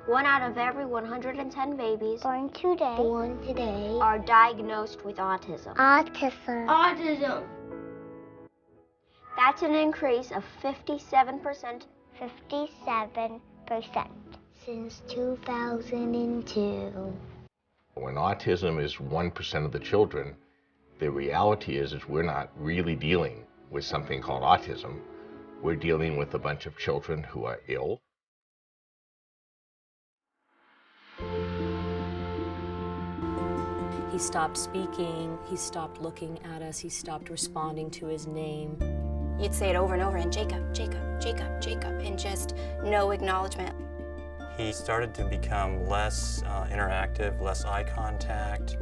1 out of every 110 babies Born today are diagnosed with autism. Autism. That's an increase of 57%. 57% since 2002. When autism is 1% of the children, the reality is we're not really dealing with something called autism. We're dealing with a bunch of children who are ill. He stopped speaking, he stopped looking at us, he stopped responding to his name. You'd say it over and over, and Jacob, Jacob, Jacob, Jacob, and just no acknowledgement. He started to become less interactive, less eye contact.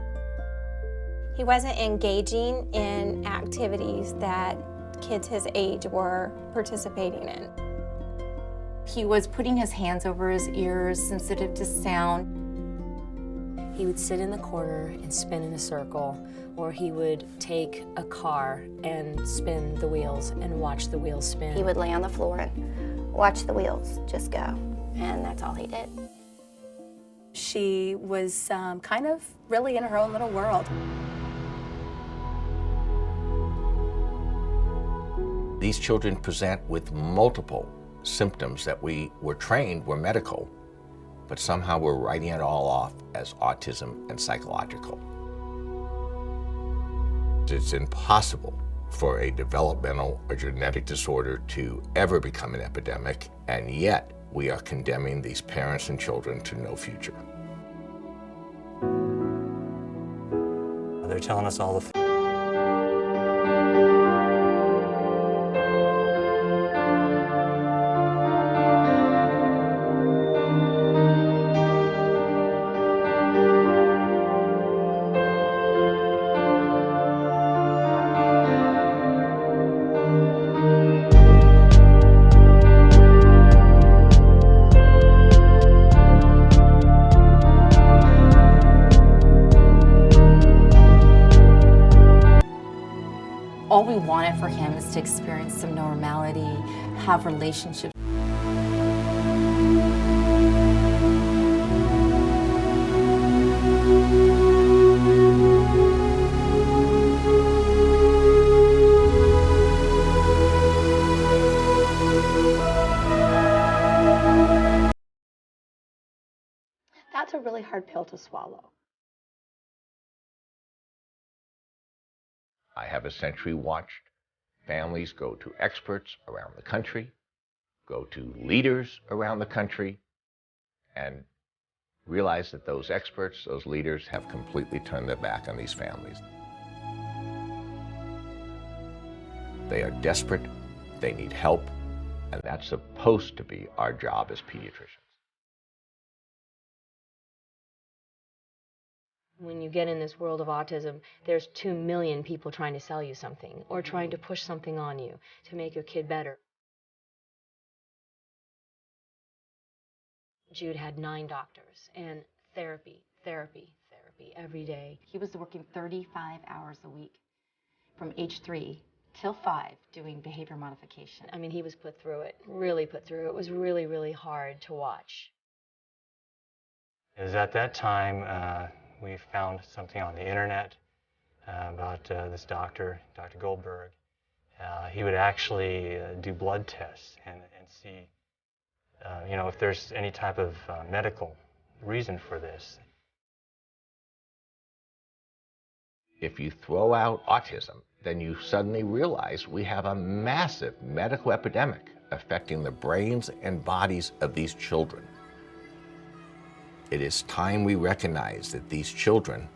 He wasn't engaging in activities that kids his age were participating in. He was putting his hands over his ears, sensitive to sound. He would sit in the corner and spin in a circle, or he would take a car and spin the wheels and watch the wheels spin. He would lay on the floor and watch the wheels just go, and that's all he did. She was kind of really in her own little world. These children present with multiple symptoms that we were trained were medical, but somehow we're writing it all off as autism and psychological. It's impossible for a developmental or genetic disorder to ever become an epidemic, and yet we are condemning these parents and children to no future. They're telling us all the things. All we wanted for him is to experience some normality, have relationships. That's a really hard pill to swallow. I have essentially watched families go to experts around the country, go to leaders around the country, and realize that those experts, those leaders, have completely turned their back on these families. They are desperate, they need help, and that's supposed to be our job as pediatricians. When you get in this world of autism, there's 2 million people trying to sell you something or trying to push something on you to make your kid better. Jude had 9 doctors and therapy every day. He was working 35 hours a week from age 3 till 5 doing behavior modification. I mean, he was put through it, really put through it. It was really, really hard to watch. It was at that time we found something on the internet about this doctor, Dr. Goldberg. He would actually do blood tests and see, if there's any type of medical reason for this. If you throw out autism, then you suddenly realize we have a massive medical epidemic affecting the brains and bodies of these children. It is time we recognize that these children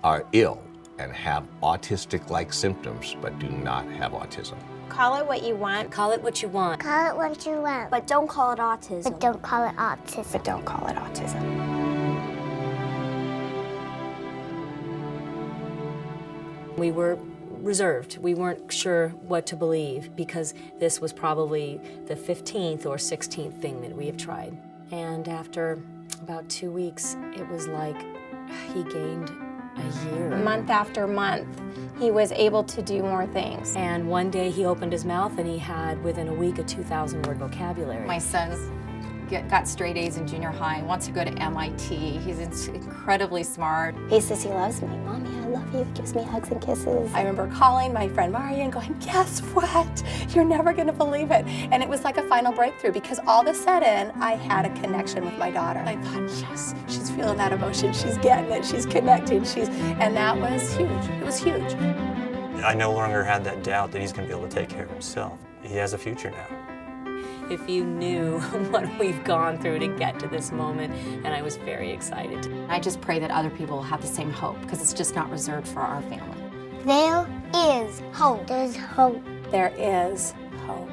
are ill and have autistic-like symptoms, but do not have autism. Call it what you want. Call it what you want. Call it what you want. But don't call it autism. But don't call it autism. But don't call it autism. We were reserved. We weren't sure what to believe because this was probably the 15th or 16th thing that we have tried. And after about 2 weeks, it was like he gained a year. Month after month, he was able to do more things. And one day he opened his mouth and he had, within a week, a 2,000-word vocabulary. My son's got straight A's in junior high, wants to go to MIT. He's incredibly smart. He says he loves me. Mommy, I love you. Gives me hugs and kisses. I remember calling my friend Maria and going, guess what? You're never gonna believe it. And it was like a final breakthrough because all of a sudden I had a connection with my daughter. I thought, yes, she's feeling that emotion. She's getting it. She's connecting. And that was huge. It was huge. I no longer had that doubt that he's going to be able to take care of himself. He has a future now. If you knew what we've gone through to get to this moment, and I was very excited. I just pray that other people will have the same hope because it's just not reserved for our family. There is hope. There's hope. There is hope.